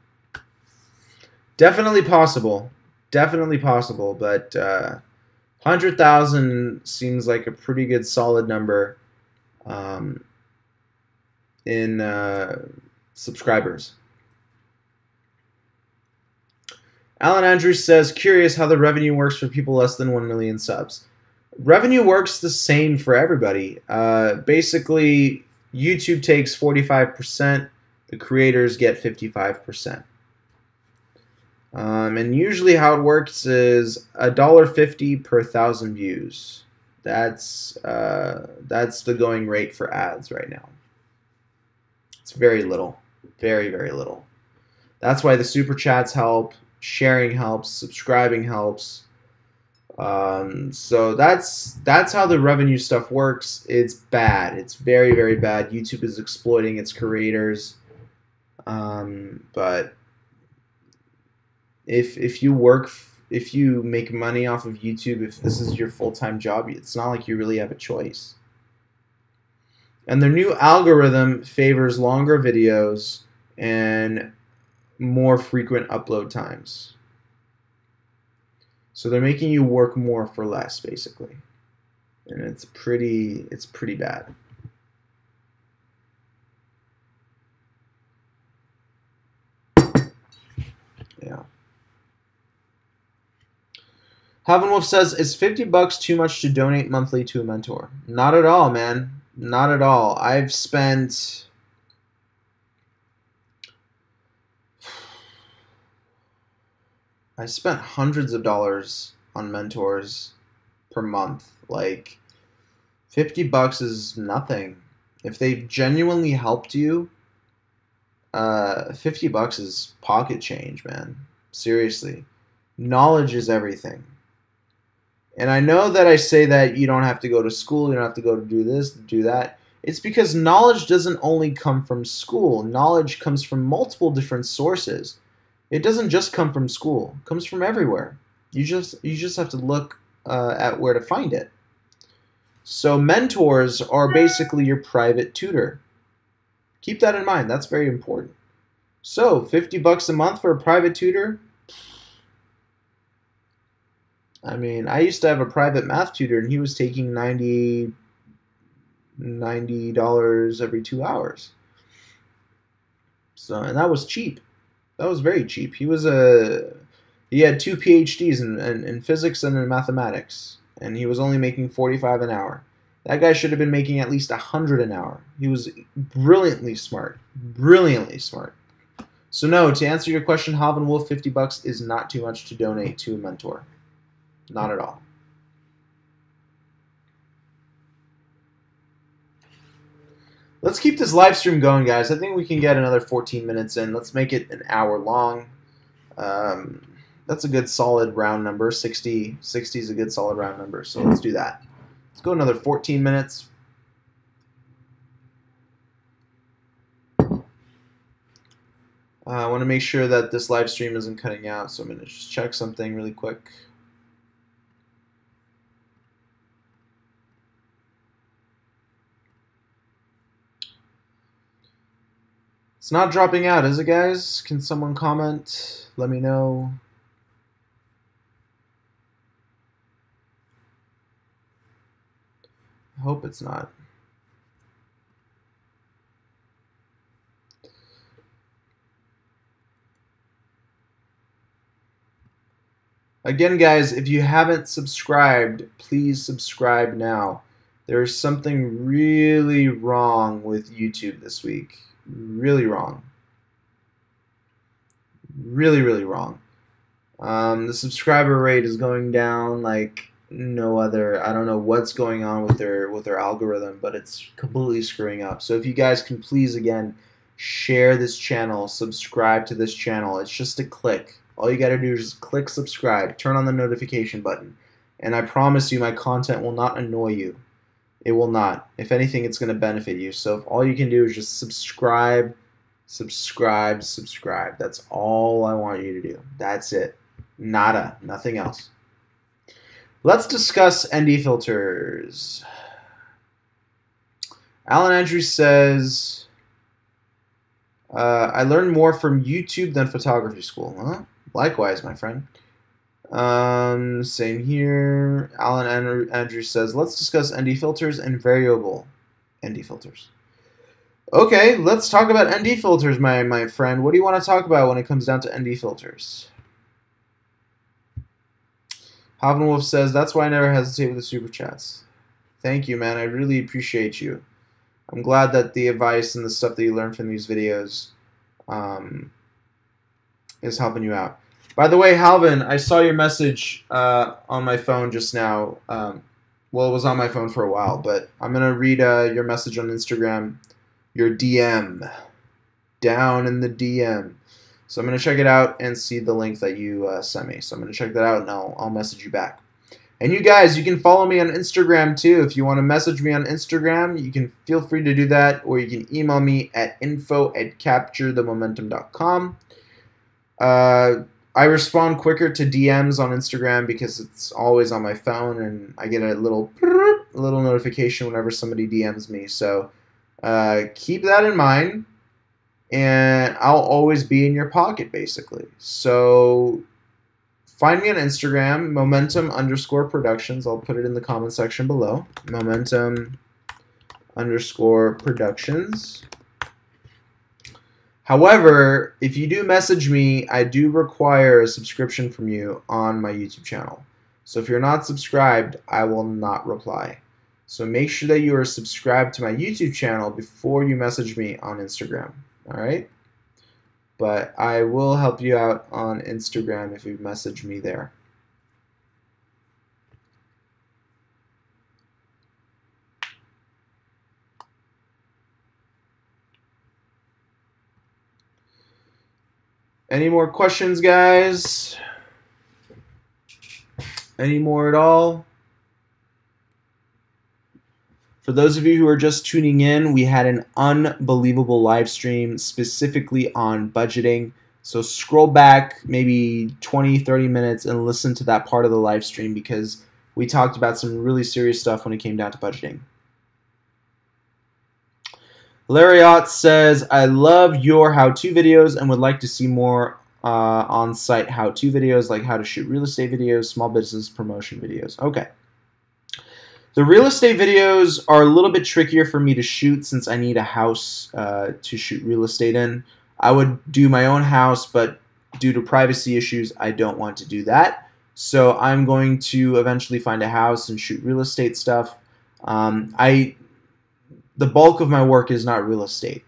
Definitely possible. Definitely possible. But 100,000 seems like a pretty good solid number in subscribers. Alan Andrews says, curious how the revenue works for people less than 1 million subs. Revenue works the same for everybody. Basically, YouTube takes 45%, the creators get 55%. And usually how it works is $1.50 per 1,000 views. That's the going rate for ads right now. It's very little. Very, very little. That's why the super chats help, sharing helps, subscribing helps. So that's how the revenue stuff works. It's bad. It's very, very bad. YouTube is exploiting its creators. But if you make money off of YouTube, if this is your full-time job, it's not like you really have a choice. And their new algorithm favors longer videos and more frequent upload times. So they're making you work more for less, basically. And it's pretty bad. Yeah. Havenwolf says, is $50 too much to donate monthly to a mentor? Not at all, man. Not at all. I've spent I spent hundreds of dollars on mentors per month. Like, $50 is nothing. If they've genuinely helped you, $50 is pocket change, man. Seriously. Knowledge is everything. And I know that I say that you don't have to go to school, you don't have to go to do this, do that. It's because knowledge doesn't only come from school. Knowledge comes from multiple different sources. It doesn't just come from school. It comes from everywhere. You just have to look at where to find it. So mentors are basically your private tutor. Keep that in mind. That's very important. So $50 a month for a private tutor? I mean, I used to have a private math tutor, and he was taking $90 every 2 hours. So, and that was cheap. That was very cheap. He had 2 PhDs in physics and in mathematics, and he was only making $45 an hour. That guy should have been making at least $100 an hour. He was brilliantly smart. Brilliantly smart. So no, to answer your question, Halvin Wolf, $50 is not too much to donate to a mentor. Not at all. Let's keep this live stream going, guys. I think we can get another 14 minutes in. Let's make it an hour long. That's a good solid round number. 60 is a good solid round number. So let's do that. Let's go another 14 minutes. I want to make sure that this live stream isn't cutting out, so I'm going to just check something really quick. It's not dropping out, is it, guys? Can someone comment? Let me know. I hope it's not. Again, guys, if you haven't subscribed, please subscribe now. There's something really wrong with YouTube this week. Really wrong. Really, really wrong. The subscriber rate is going down like no other. I don't know what's going on with their algorithm, but it's completely screwing up. So if you guys can please, again, share this channel, subscribe to this channel. It's just a click. All you got to do is just click subscribe, turn on the notification button, and I promise you my content will not annoy you. It will not. If anything, it's going to benefit you. So if all you can do is just subscribe, subscribe, subscribe. That's all I want you to do. That's it. Nada. Nothing else. Let's discuss ND filters. Alan Andrews says, I learned more from YouTube than photography school. Huh? Likewise, my friend. Same here. Alan Andrews says, let's discuss ND filters and variable ND filters. Okay, let's talk about ND filters, my friend. What do you want to talk about when it comes down to ND filters? Halvin Wolf says, that's why I never hesitate with the super chats. Thank you, man. I really appreciate you. I'm glad that the advice and the stuff that you learn from these videos is helping you out. By the way, Halvin, I saw your message on my phone just now. Well, it was on my phone for a while, but I'm going to read your message on Instagram, your DM, down in the DM. So I'm going to check it out and see the link that you sent me. So I'm going to check that out, and I'll message you back. And you guys, you can follow me on Instagram too. If you want to message me on Instagram, you can feel free to do that, or you can email me at info@capturethemomentum.com. I respond quicker to DMs on Instagram because it's always on my phone, and I get a little notification whenever somebody DMs me. So keep that in mind, and I'll always be in your pocket, basically. So find me on Instagram, momentum_productions. I'll put it in the comment section below. Momentum_productions. However, if you do message me, I do require a subscription from you on my YouTube channel. So if you're not subscribed, I will not reply. So make sure that you are subscribed to my YouTube channel before you message me on Instagram. All right? but I will help you out on Instagram if you message me there. Any more questions, guys? Any more at all? For those of you who are just tuning in, we had an unbelievable live stream specifically on budgeting. So scroll back maybe 20, 30 minutes and listen to that part of the live stream because we talked about some really serious stuff when it came down to budgeting. Lariat says, I love your how-to videos and would like to see more on-site how-to videos like how to shoot real estate videos, small business promotion videos. Okay. The real estate videos are a little bit trickier for me to shoot since I need a house to shoot real estate in. I would do my own house, but due to privacy issues, I don't want to do that. So I'm going to eventually find a house and shoot real estate stuff. The bulk of my work is not real estate,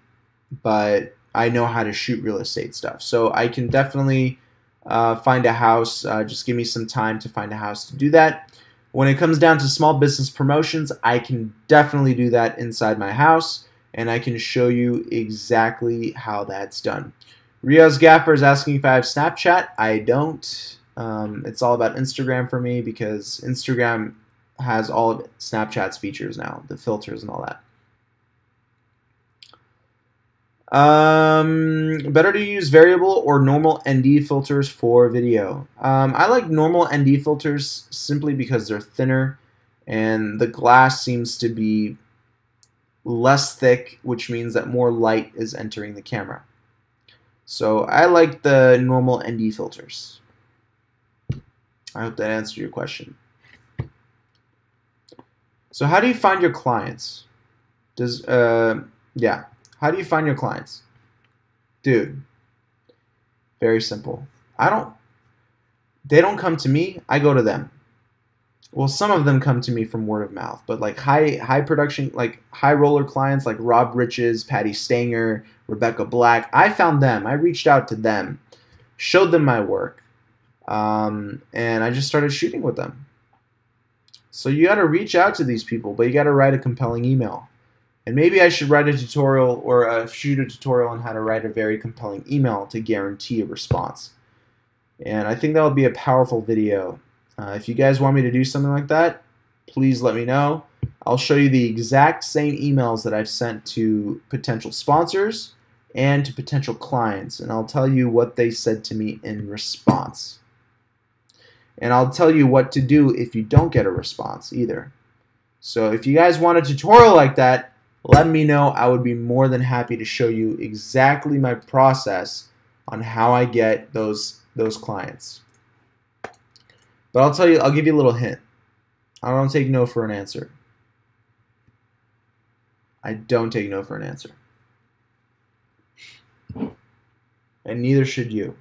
but I know how to shoot real estate stuff. So I can definitely find a house. Just give me some time to find a house to do that. When it comes down to small business promotions, I can definitely do that inside my house, and I can show you exactly how that's done. Riaz Gaffer is asking if I have Snapchat. I don't. It's all about Instagram for me because Instagram has all of Snapchat's features now, the filters and all that. Better to use variable or normal ND filters for video. I like normal ND filters simply because they're thinner and the glass seems to be less thick, which means that more light is entering the camera. So I like the normal ND filters. I hope that answered your question. So how do you find your clients? Yeah. How do you find your clients? Dude, very simple. They don't come to me, I go to them. Well, some of them come to me from word of mouth, but like high production, like high roller clients like Rob Riches, Patty Stanger, Rebecca Black, I found them. I reached out to them, showed them my work, and I just started shooting with them. So you got to reach out to these people, but you got to write a compelling email. And maybe I should write a tutorial or shoot a tutorial on how to write a very compelling email to guarantee a response. And I think that would be a powerful video. If you guys want me to do something like that, please let me know. I'll show you the exact same emails that I've sent to potential sponsors and to potential clients. And I'll tell you what they said to me in response. And I'll tell you what to do if you don't get a response either. So if you guys want a tutorial like that, let me know. I would be more than happy to show you exactly my process on how I get those clients. But I'll give you a little hint. I don't take no for an answer. I don't take no for an answer. And neither should you.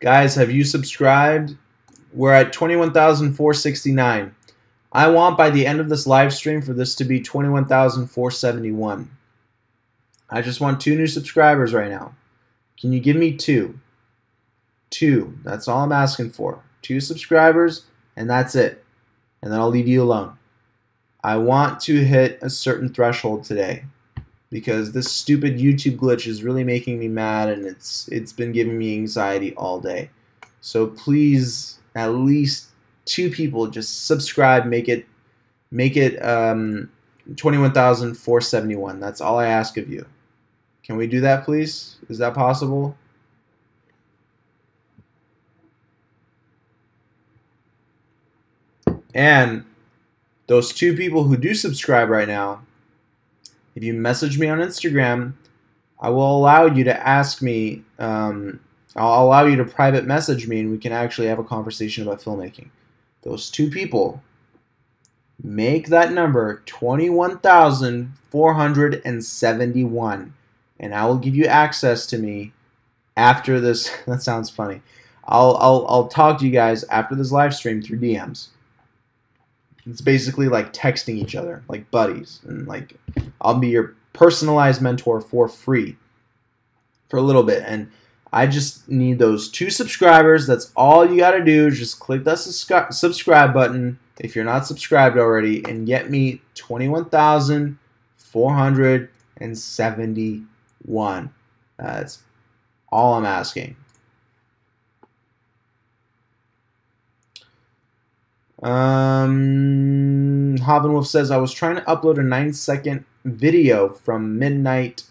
Guys, have you subscribed? We're at 21,469. I want by the end of this live stream for this to be 21,471. I just want 2 new subscribers right now. Can you give me 2? 2. That's all I'm asking for. 2 subscribers, and that's it. And then I'll leave you alone. I want to hit a certain threshold today, because this stupid YouTube glitch is really making me mad, and it's been giving me anxiety all day. So please, at least 2 people just subscribe, make it 21,471. That's all I ask of you. Can we do that, please? Is that possible? And those 2 people who do subscribe right now, if you message me on Instagram, I will allow you to ask me, I'll allow you to private message me and we can actually have a conversation about filmmaking. Those 2 people, make that number 21,471 and I will give you access to me after this. That sounds funny. I'll talk to you guys after this live stream through DMs. It's basically like texting each other, like buddies, and like I'll be your personalized mentor for free for a little bit. And I just need those 2 subscribers. That's all you got to do. Just click that subscribe button if you're not subscribed already, and get me 21,471. That's all I'm asking. Havenwolf says, I was trying to upload a 9-second video from midnight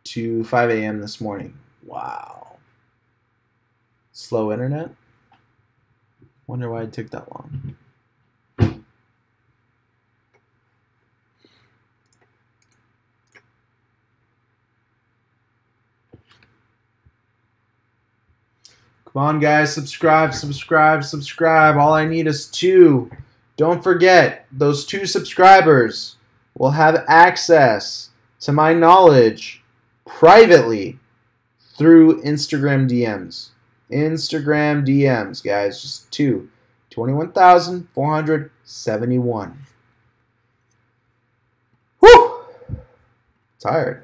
to 5 a.m. this morning. Wow. Slow internet? Wonder why it took that long. Come on, guys, subscribe. All I need is 2. Don't forget, those 2 subscribers will have access to my knowledge privately through Instagram DMs. Instagram DMs, guys, just 2. 21,471. Whew! Tired.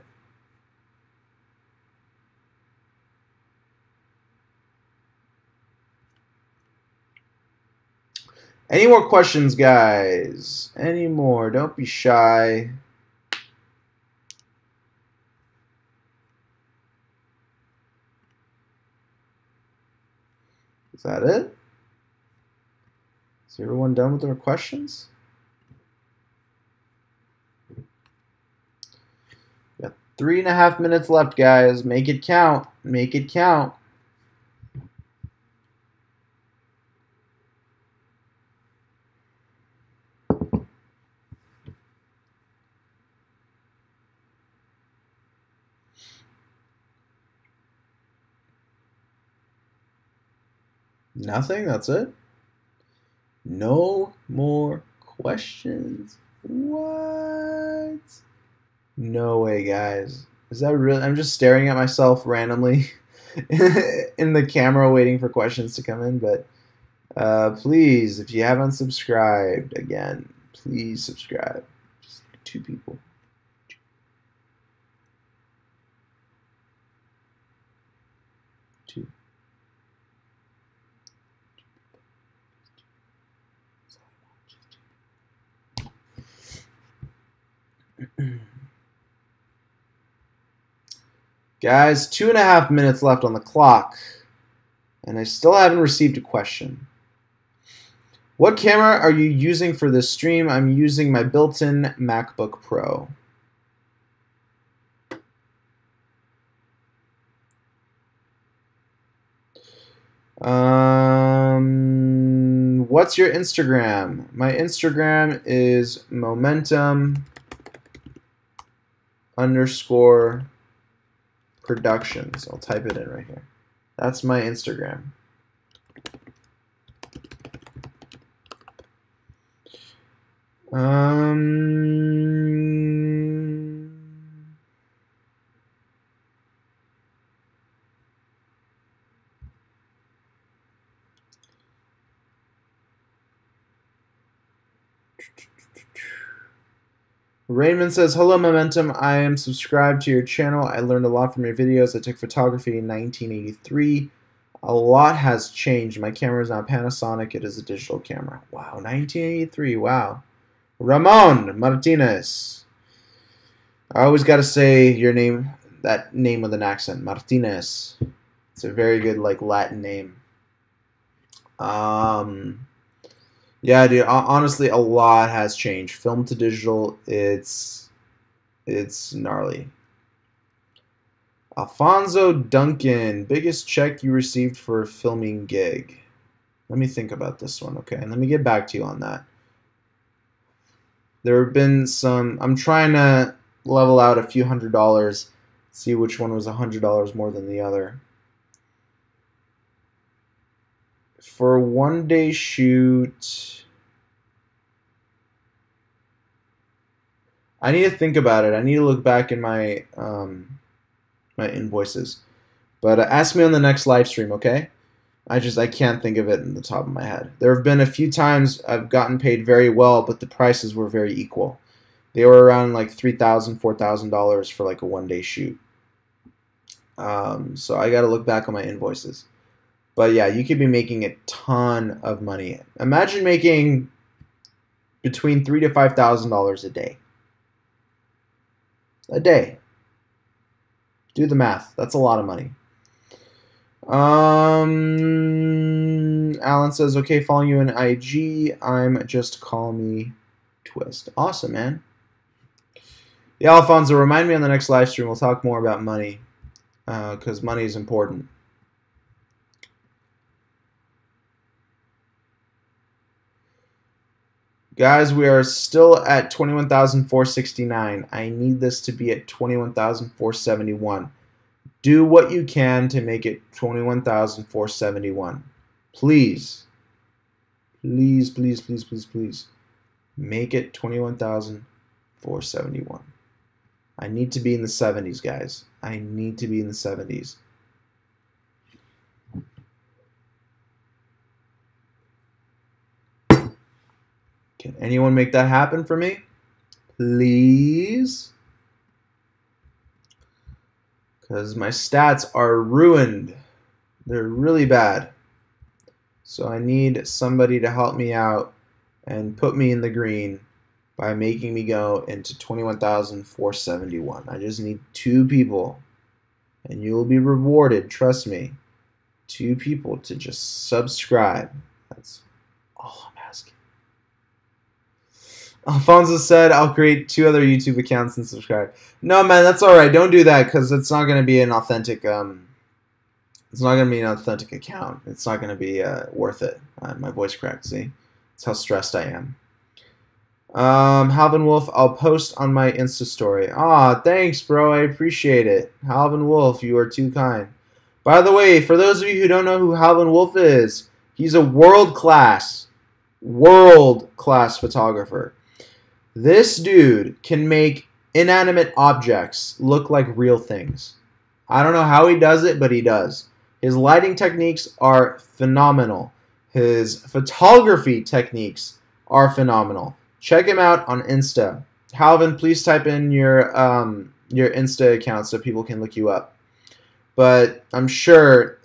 Any more questions, guys? Any more? Don't be shy. Is that it? Is everyone done with their questions? Got 3.5 minutes left, guys. Make it count. Make it count. Nothing? That's it? No more questions? What? No way, guys. Is that really? I'm just staring at myself randomly in the camera waiting for questions to come in, but please, if you haven't subscribed, again, please subscribe. Just 2 people. 2. Guys, 2.5 minutes left on the clock, and I still haven't received a question. What camera are you using for this stream? I'm using my built-in MacBook Pro. What's your Instagram? My Instagram is momentum_productions. I'll type it in right here. That's my Instagram. Raymond says, hello, Momentum. I am subscribed to your channel. I learned a lot from your videos. I took photography in 1983. A lot has changed. My camera is now Panasonic. It is a digital camera. Wow, 1983. Wow. Ramon Martinez. I always got to say your name, that name with an accent. Martinez. It's a very good, like, Latin name. Yeah, dude, honestly, a lot has changed. Film to digital, it's gnarly. Alfonso Duncan, biggest check you received for a filming gig. Let me think about this one, okay? And let me get back to you on that. There have been some, I'm trying to level out a few $100s, see which one was $100 more than the other. For a 1-day shoot, I need to think about it. I need to look back in my my invoices. But ask me on the next live stream, okay? I can't think of it in the top of my head. There have been a few times I've gotten paid very well, but the prices were very equal. They were around like $3,000, $4,000 for like a 1-day shoot. So I got to look back on my invoices. But yeah, you could be making a ton of money. Imagine making between $3,000 to $5,000 a day. A day. Do the math. That's a lot of money. Alan says, okay, following you in IG. I'm just call me Twist. Awesome, man. Yeah, Alfonso, remind me on the next live stream. We'll talk more about money because money is important. Guys, we are still at 21,469. I need this to be at 21,471. Do what you can to make it 21,471. Please. Please, please, please, please, please. Make it 21,471. I need to be in the 70s, guys. I need to be in the 70s. Can anyone make that happen for me? Please? Because my stats are ruined. They're really bad. So I need somebody to help me out and put me in the green by making me go into 21,471. I just need 2 people. And you will be rewarded, trust me. 2 people to just subscribe. That's all I'm asking. Alfonso said, I'll create 2 other YouTube accounts and subscribe. No, man, that's all right. Don't do that because it's not going to be an authentic. It's not going to be an authentic account. It's not going to be worth it. My voice cracked. See, that's how stressed I am. Halvin Wolf, I'll post on my Insta story. Ah, thanks, bro. I appreciate it. Halvin Wolf, you are too kind. By the way, for those of you who don't know who Halvin Wolf is, he's a world-class photographer. This dude can make inanimate objects look like real things. I don't know how he does it, but he does. His lighting techniques are phenomenal. His photography techniques are phenomenal. Check him out on Insta. Halvin, please type in your Insta account so people can look you up. But I'm sure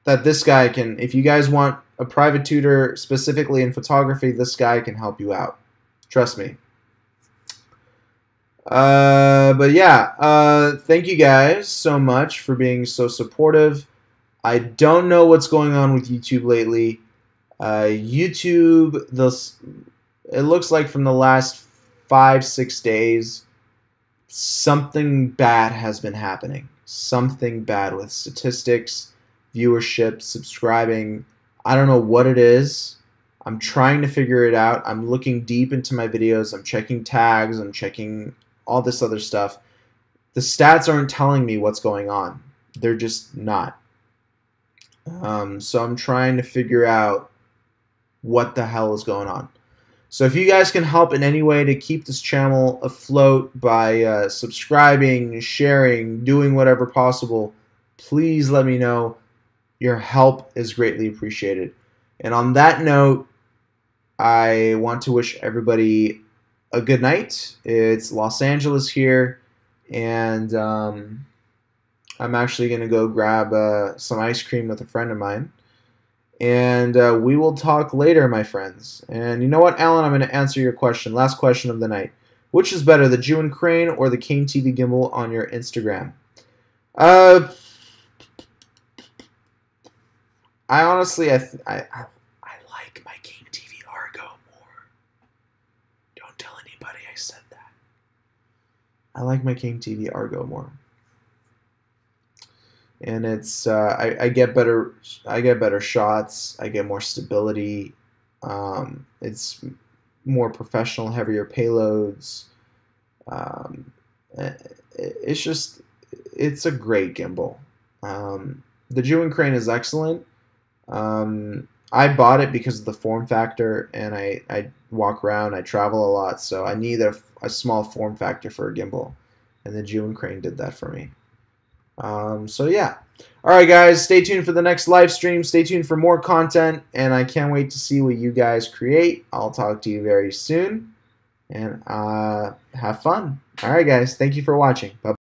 that this guy can, if you guys want a private tutor specifically in photography, this guy can help you out. Trust me. But yeah, thank you guys so much for being so supportive. I don't know what's going on with YouTube lately. YouTube, it looks like from the last 5-6 days, something bad has been happening. Something bad with statistics, viewership, subscribing. I don't know what it is. I'm trying to figure it out. I'm looking deep into my videos. I'm checking tags. I'm checking all this other stuff. The stats aren't telling me what's going on. They're just not. So I'm trying to figure out what the hell is going on. So if you guys can help in any way to keep this channel afloat by subscribing, sharing, doing whatever possible, please let me know. Your help is greatly appreciated. And on that note, I want to wish everybody a good night. It's Los Angeles here, and I'm actually going to go grab some ice cream with a friend of mine. And we will talk later, my friends. And you know what, Alan? I'm going to answer your question. Last question of the night. Which is better, the Jew and Crane or the King TV gimbal on your Instagram? I honestly, I like my King TV Argo more. Don't tell anybody I said that. I like my King TV Argo more. And it's I get better shots. I get more stability. It's more professional, heavier payloads. It's a great gimbal. The Jew and Crane is excellent. I bought it because of the form factor, and I walk around, I travel a lot, so I need a small form factor for a gimbal, and the Jew and Crane did that for me. So yeah. All right, guys, stay tuned for the next live stream. Stay tuned for more content, and I can't wait to see what you guys create. I'll talk to you very soon, and have fun. All right, guys, thank you for watching. Bye.